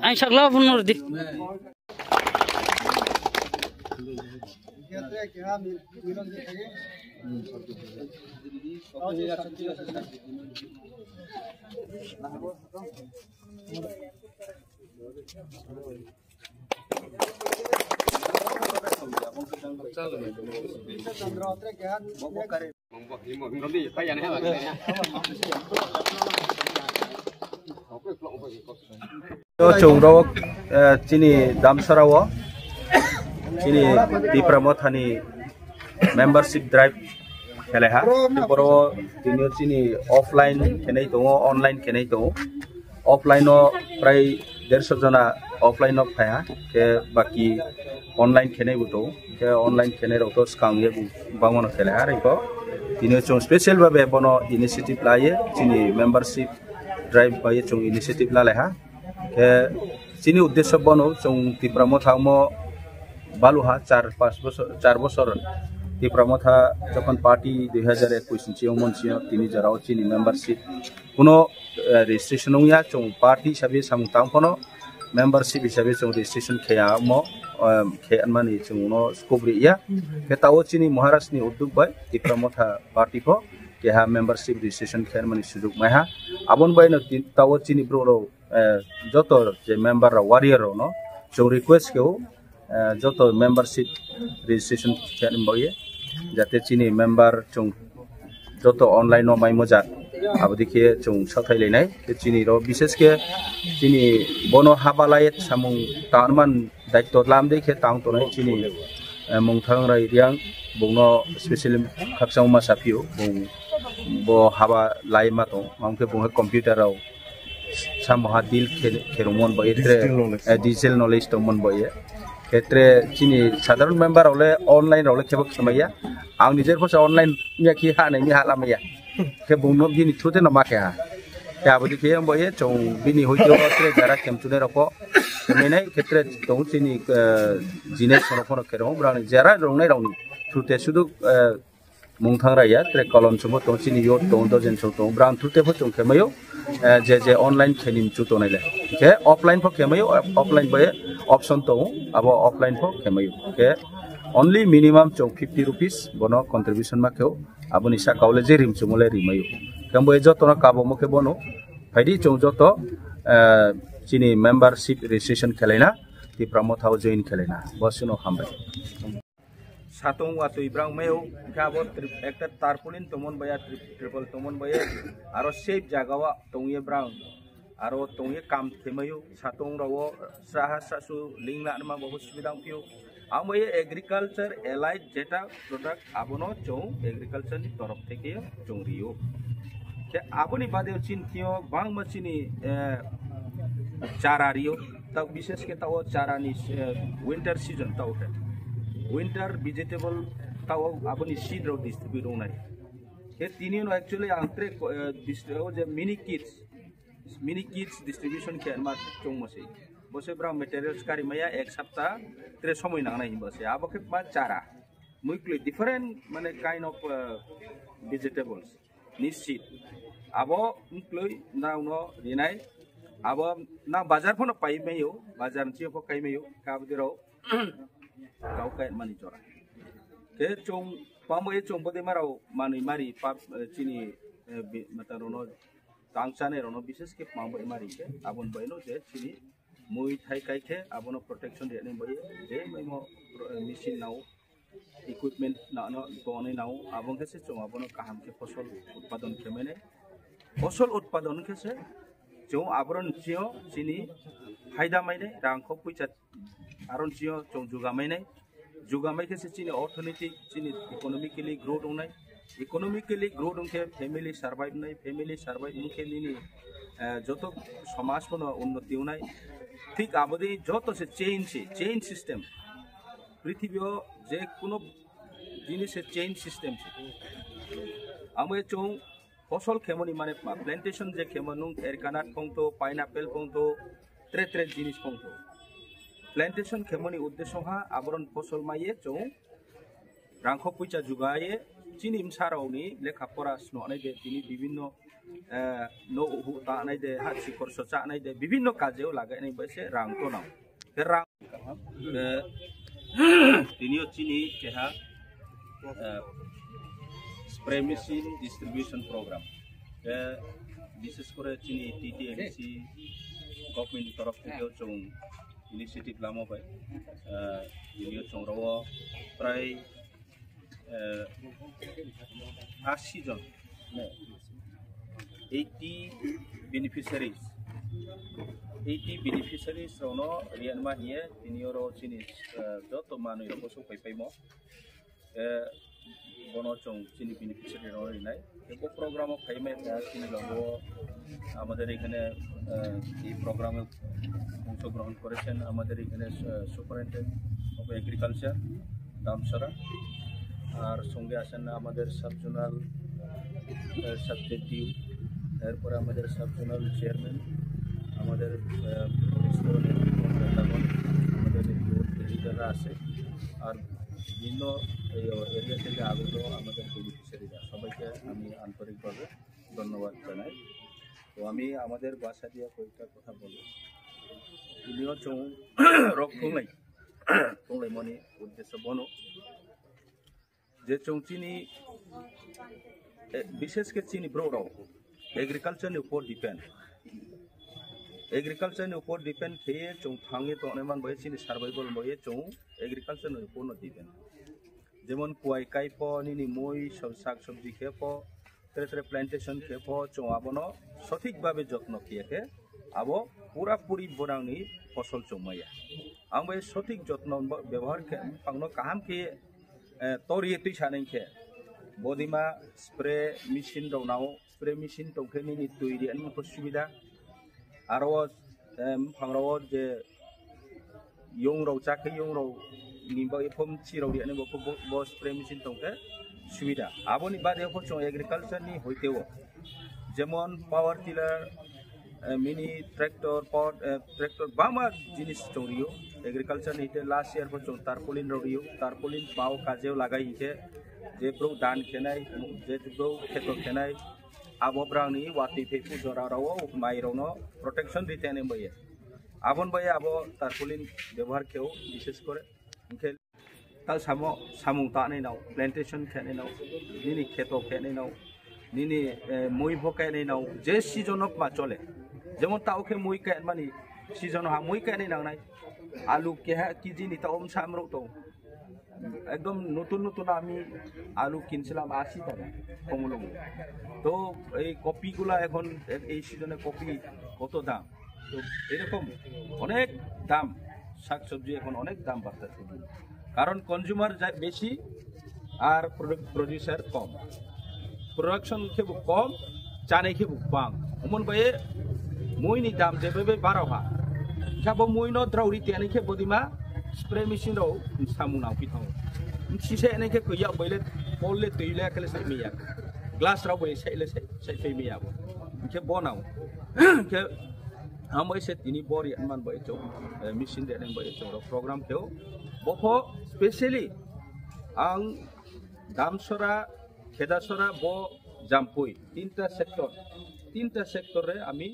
Anh sạc lo vun rồi đi. Chung ro chini damsarawo chini di pramothani membership drive kheleha tiporo tini chini offline kenai tongo online kenai tongo offline o prai 150 jana offline o phaya ke baki online kenai buto ke online kenai ro to skang ye bangono kheleha reko tini chung special babe bono initiative laye chini membership drive baye chung initiative la leha ke chini uddesho bono chung tipramotha mo baluha 4 বছর tipramotha যখন party 2021 চিয়মন চিয় তিনি যারাও চিনি membership কোনো registration ইয়া chung party হিসাবে সামতাম কোনো membership হিসাবে chung registration খেয়া মো খেয়ানমানি chung no skobri ya ke tawo chini মহারাষ্ট্রনি উদ্যোগ বাই tipramotha পার্টি ফো keha membership registration খেয়ানমানি সুযোগ মাইহা abon bai no tawo chini bro joto je member ra warrior no chung request keu joto membership registration খেয়ান baye jate chini member chung joto online no mai moja abodike chung sathai lenai ke chini ro bishesh ke chini bono habalayet samung tanman daitto lam dekhe tang to nai chini mungthang rai riang bongno specially khaksang ma sapio bong bo haba lai ma to mamke bong computer rao samha dil kherumon baye digital knowledge to mon baye ক্ষেত্রে চিনি সাধারণ member হলে online হলে খেবক সময়া আং নিজের ভাষা online মিয়া কি হা নাই মি হালামায়া কে বুনো বিনি থুতে না মাকে হা তে আবদি কে বয়ে চং বিনি হইতো তে যারা কেমচুনে রকো মেনাই ক্ষেত্রে তো চিনি জিনেস সরফন কেরো ব্রানি যারা রংনাই রংনি থুতে শুধু মুংথাং রাইয়া তে কলন সমো তো চিনি ইয়ো তো দজেন সো তো ব্রান থুতে ফচং খেমায়ো जे online खेनिम चुतो नाइले के offline फो खेमायो offline बये option तो abo offline फो खेमायो के only minimum 50 rupees bono contribution ma keu abo nisa kaule je rim chumole rimayo kambo joto na kabo mo ke bono faidi chung joto chini membership registration khelaina ti pramothao join khelaina bosino hambai satong watui brang meu kabo একটা tarpolin tomon baya triple tomon baya aro shape jagawa tongye brang aro tongye kam themayo satong rawo saha sasu lingla ma বহু সুবিধা পিও আময়ে agriculture allied যেটা product আবনো চং agriculture নি তরফ থেকে চংরিও কে আবনি বাদে চিন কিও বাং মচিনি চারারিও তা বিশেষ কে তাও চারানি উইন্টার সিজন তাও winter vegetable tao apni seed ro distribute honai ke tini no actually antre je mini kits distribution ke ma chong mose bose bra materials kari maya ek saptah tre somoy na nai bose aboke ma chara muikli different mane kind of vegetables ni seed abo mukloi na no rinai abo na bazar phono pai meyo bazar chi pho kai meyo ka bidiro kau kayak mani cora ke chung pamu e chung bode marau mani mari pap chini mata rono tangchane rono bishes ke pamu e mari ke abon baino je chini mui thai kai ke abono protection de ne baye je maimo machine nau equipment na no bone nau abon ke se chung abono kaham ke ফসল উৎপাদন kemene ফসল উৎপাদন ke se chung abron chio chini फायदा माइने रांखौ पैसा आरन जियो जों जुगामाय के चिनि अर्थनीतिक चिनि इकोनॉमिकली ग्रोथ होनाय इकोनॉमिकली ग्रोथ उनके फैमिली सर्वाइव उनके निनी जतो समाज को उन्नति होनाय ठीक आबदे जतो से चेन सिस्टम पृथ्वी जे कोनो जिनिस चेन सिस्टम आमे चों फसल खेमनी माने प्लांटेशन जे खेमनु एरकानाट पंतो पाइनएप्पल पंतो त्रे जिनिस पंतो প্ল্যান্টেশন খেমনি উদ্দেশ্য হা আবরণ ফসল মাইয়ে চৌ রাংখ পয়সা जुगाए চিনিম সারাওনি লেখাপড়া স্ননাই দে তিনি বিভিন্ন নো হু তানাই দে হাসি খরচ চানাই দে বিভিন্ন কাজেও লাগাইনাই বসে রাং তো নাও রাং তিনিও চিনি কেহা স্প্রে মেশিন ডিস্ট্রিবিউশন প্রোগ্রাম বিশেষ করে চিনি টিটিএমসি গভর্নমেন্ট তরফ থেকেও চৌ ইনিশিয়েটিভ লামাবাই তিনিও চৌরাও প্রায় 80 জন 80 beneficiaries rono rian ma hiye tinioro chinis joto manu ro bosu paipaimo bono chong chini beneficiary ro rinai eko program phaime chini logo আমাদের এখানে এই প্রোগ্রামে অংশগ্রহণ করেছেন আমাদের এখানে সুপারিনটেন্ডেন্ট অফ এগ্রিকালচার দামসরা আর সঙ্গে আসেন আমাদের সাবজোনাল সাবজেক্টিভ এরপরে আমাদের সাবজোনাল চেয়ারম্যান আমাদের আমাদের এডিটররা আছে আর বিভিন্ন এরিয়া থেকে আগত আমাদের বেনিফিশিয়ারিরা সবাইকে আমি আন্তরিকভাবে ধন্যবাদ জানাই তো আমি আমাদের ভাষা দিয়ে কয়েকটা কথা বলি তিনিও চৌ রক থংলাই মনি উদ্দেশ্য বনো যে চৌচিনি বিশেষ করে চিনি ব্রোরাও एग्रीकल्चर ऊपर डिपेंड खेये चौ थांगे तो अनेमान बये चिनी सार्वाइवल बये चौ एग्रीकल्चर ऊपर डिपेंड जेमन कुआई काइप निनी moi सब साग सब्जी खेप तेरे प्लांटेशन खेप चौ आबनो सठिक भावे যত্ন किए आबो पूरा पूरी बनानी फसल चौमाया आं बे सठिक যত্ন व्यवहार के पांगनो काहाम के तोरिए तुई सानै के बदिमा स्प्रे मेशिन दौनाव स्प्रे मेशिन तौखेनि नि तुइरि अनि मखो सुबिदा आरो फांगराव जे यंग रौ जाके यंग रौ निबा एफम चिरौ अनि मखो बो स्प्रे मेशिन तौके सुबिदा आबोनि बादे हचो एग्रीकल्चर नि होइतेओ जेमन power tiller mini tractor power tractor बामा जिनिस चौरियो एग्रीकल्चर नि ते लास्ट ईयर हचो तारपोलिन रौरियो तारपोलिन पाव काजेव लागाइ हिके जे ब्रो दान खेनाय जे ब्रो खेतो खेनाय आबो ब्रांनि वाति फेफु जराराव माइरनो प्रोटेक्शन रिटेन बये आबन बये आबो तारपोलिन व्यवहार केव विशेष करे इनके ताल सामो सामुं तानै नाव प्लांटेशन खेनाय नाव निनि खेतो खेनाय नाव निनि moi भकायनाय नाव जे सीजन अफ मा चले जेमन तावखे moi काय मानि सीजन हा moi कायनाय नांनाय आलू केहा केजी नि तावम सामरो तो एकदम नतून नतून आमी आलू किनছিলাম 80 টাকা কমলম তো এই কপিগুলা এখন এই সিজনে কপি কত দাম তো এরকম অনেক দাম শাকসবজি এখন অনেক দাম বাড়তেছে কারণ কনজিউমার বেশি আর প্রোডিউসার কম প্রোডাকশন খেবু কম জানাই খেবু বাং অমন বায়ে মইনি দাম যেভাবে বাড়াওয়া খাবো মইনো দ্রাউরি তেনি খেবো দিমা स्प्रे मेशिन रो सामुनाव पिथाव सिसे एने के कया बइले पलले तैले खले साइमिया ग्लास राव बइ साइले साइफैमिया बो के बनाव के हम एसे तिनी बरि मान बइ चौ मेशिन दे बइ चौ प्रोग्राम केव बखो स्पेशली आं दामसरा खेदासरा बो जामपुई तीनटा सेक्टर रे आमी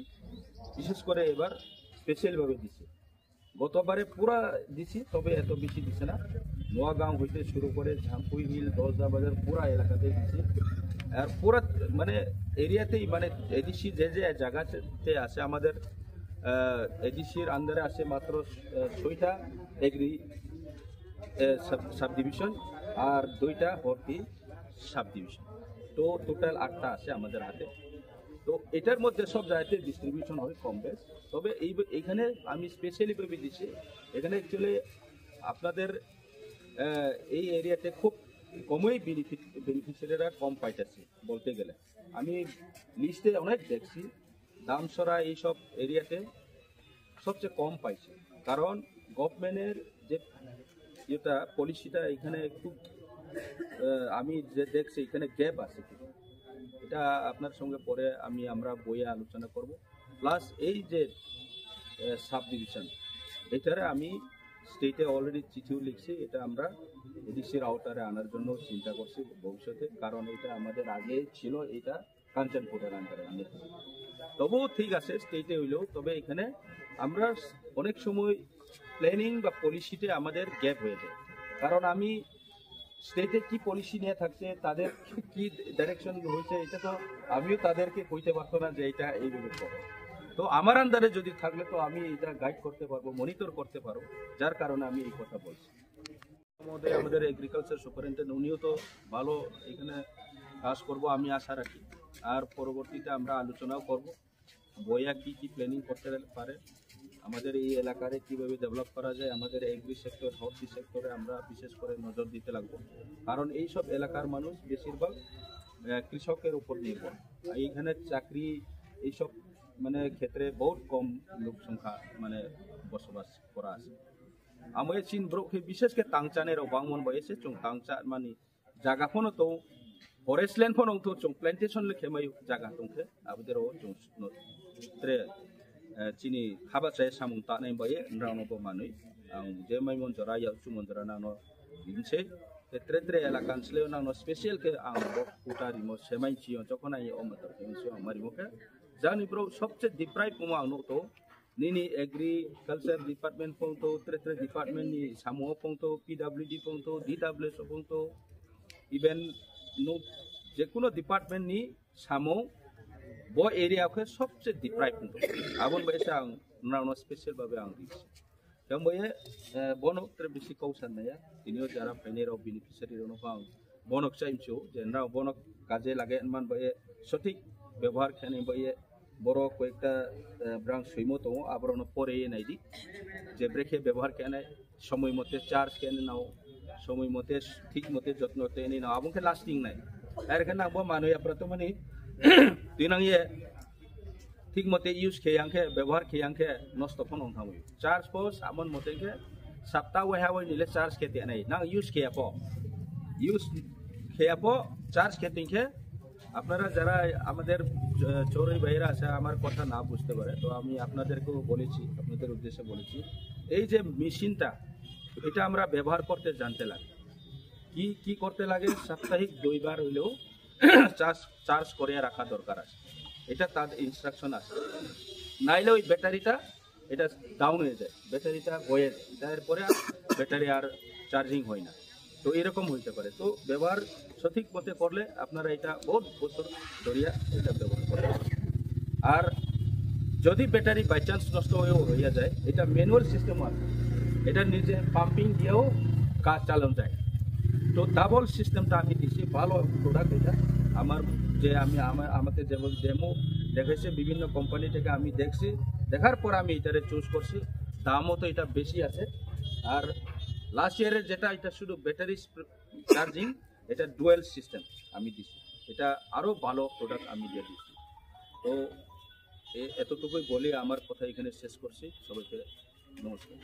विशेष करे एबार स्पेशल भाবে दिছি গতবারে পুরা দিছি তবে এত বেশি দিছে না নোয়াগাঁও হইতে শুরু করে ঝামপুই হিল দশদা বাজার পুরা এলাকাতে দিছি আর পুরা মানে এরিয়াতেই মানে এডিসি যে যে জায়গাতে আছে আমাদের এডিসির আন্ডারে আছে মাত্র 6টা এগ্রি সাব ডিভিশন আর 2টা হর্টি সাব ডিভিশন তো টোটাল 8টা আছে আমাদের হাতে তো এটার মধ্যে সব জায়গাতে ডিস্ট্রিবিউশন হয় কম বেশ তবে এইখানে আমি স্পেশালি ভাবে দিছি এখানে অ্যাকচুয়ালি আপনাদের এই এরিয়াতে খুব কমই বেনিফিশিয়ারিরা কম পাইতেছে বলতে গেলে আমি লিস্টে অনেক দেখছি দামসরা এই সব এরিয়াতে সবচেয়ে কম পাইছে কারণ গভর্নমেন্টের যে এটা পলিসিটা এখানে একটু আমি যে দেখছি এখানে গ্যাপ আছে এটা আপনার সঙ্গে পরে আমরা বইয়ে আলোচনা করব প্লাস এই যে সাব ডিভিশন এটারে আমি স্টেটে অলরেডি চিঠিও লিখছি, এটা আমরা এডিসির আওতারে আনার জন্য চিন্তা করছি ভবিষ্যতে, কারণ এটা আমাদের আগে ছিল, এটা কাঞ্চনপুরের আন্ডারে আমাদের, তবুও ঠিক আছে স্টেটে হইলেও, তবে এখানে আমরা অনেক সময় প্ল্যানিং বা পলিসিতে আমাদের গ্যাপ হয়ে যায়, কারণ আমি স্টেটে কি পলিসি নিয়ে থাকছে, তাদের কি ডাইরেকশন হয়েছে, এটা তো আমিও তাদেরকে কইতে পারতো না যে এটা এইভাবে করো। তো আমার আন্ডারে যদি থাকলে তো আমি এটা গাইড করতে পারবো, মনিটর করতে পারবো, যার কারণে আমি এই কথা বলছি। আমাদের এগ্রিকালচার সুপারিনটেন্ডেন্ট উনিও তো ভালো এখানে কাজ করবো আমি আশা রাখি, আর পরবর্তীতে আমরা আলোচনাও করব বইয়া কি কি প্ল্যানিং করতে পারে, আমাদের এই এলাকারে কিভাবে ডেভেলপ করা যায়, আমাদের এগ্রি সেক্টর হর্টি সেক্টরে আমরা বিশেষ করে নজর দিতে লাগবো, কারণ এই সব এলাকার মানুষ বেশিরভাগ কৃষকের উপর নির্ভর। এইখানে চাকরি এইসব মানে ক্ষেত্রে বহুত কম লোক সংখ্যা মানে বসবাস করা আছে। আমি চিন ব্রোকে বিশেষ করে তাংচানের বাংমন বয়েছে চং তাংচা মানে জায়গা ফোন তো ফরেস্ট ল্যান্ড ফোন তো চং প্ল্যান্টেশন লেখে মাই জায়গা দंखे আবদের চং त्रे চিনি খাবা চাই সামুং তানাই বয়ে রাউনবো মানুই আং যে মাই মনজরা ইয়া চুমনজরা নানো ইনছে त्रे त्रे এলাকা অঞ্চলে নানো স্পেশাল কে আং পুটা রিমো সেমাই চিও যখন আই অমতর কেনসো আমারি মুখে জানি ব্রো সবচেয়ে ডিপ্রাইভ কুমা আনো তো Nini agriculture department pungto, tre department ni samo pungto, PWD pungto, DWS pungto, even no যেকোনো ডিপার্টমেন্ট নি samo bo area ke sobche deprive pungto. Abon baisa ang nauna special babe ang dis. Yang boye bonok tre bisi kausan na ya. Inio jara pioneer of beneficiary rono pang bonok chaimcho je na bonok kaje lage man boye সঠিক ব্যবহার খানে boye বড় কয়েকটা branch সইমত আবরণ পরে নাইদি যে ব্রেকে ব্যবহার কেনে সময় মতে চার্জ কেনে নাও সময় মতে ঠিক মতে যত্ন টেনে নাও আবংকে লাস্টিং নাই আর এখানে আবো মানুষ আপনারা তো মানে দিনাংয়ে ঠিক মতে ইউজ খেয়াংকে ব্যবহার খেয়াংকে নষ্ট ফোন থামই চার্জ পোস আমন মতেকে সপ্তাহ ওয়াহাওই নিলে চার্জ খেতে নাই না ইউজ খেয়াপো চার্জ খেতিংকে আপনারা যারা আমাদের চোরই ভাইরা আছে আমার কথা না বুঝতে পারে তো আমি আপনাদেরকেও বলেছি আপনাদের উদ্দেশ্যে বলেছি এই যে মেশিনটা এটা আমরা ব্যবহার করতে জানতে লাগে কি করতে লাগে সাপ্তাহিক 2 বার হইলেও চার্জ করে রাখা দরকার আছে এটা তাদের ইনস্ট্রাকশন আছে নাইলে ওই ব্যাটারিটা এটা ডাউন হয়ে যায় ব্যাটারিটা বয়ে যায় এরপরে ব্যাটারি আর চার্জিং হয় না তো এরকম হইতে পারে তো ব্যবহার সঠিক মতে করলে আপনারা এটা বহুত বছর ধরিয়া এটা ব্যবহার করতে আর যদি ব্যাটারি বাই চান্স নষ্ট হয়ে যায় এটা ম্যানুয়াল সিস্টেম আছে এটা নিজে পাম্পিং দিয়েও কাজ চালানো যায় তো ডাবল সিস্টেমটা আমি দিছি ভালো প্রোডাক্ট এটা আমার যে আমি আমাকে যেমন ডেমো দেখেছে বিভিন্ন কোম্পানি থেকে আমি দেখছি দেখার পর আমি এটারে চুজ করছি দামও তো এটা বেশি আছে আর লাস্ট ইয়ারের যেটা এটা শুধু ব্যাটারি চার্জিং এটা ডুয়েল সিস্টেম আমি দিছি এটা আরো ভালো প্রোডাক্ট আমি দিয়ে দিছি তো এতটুকুই বলি আমার কথা এখানে শেষ করছি সবাইকে নমস্কার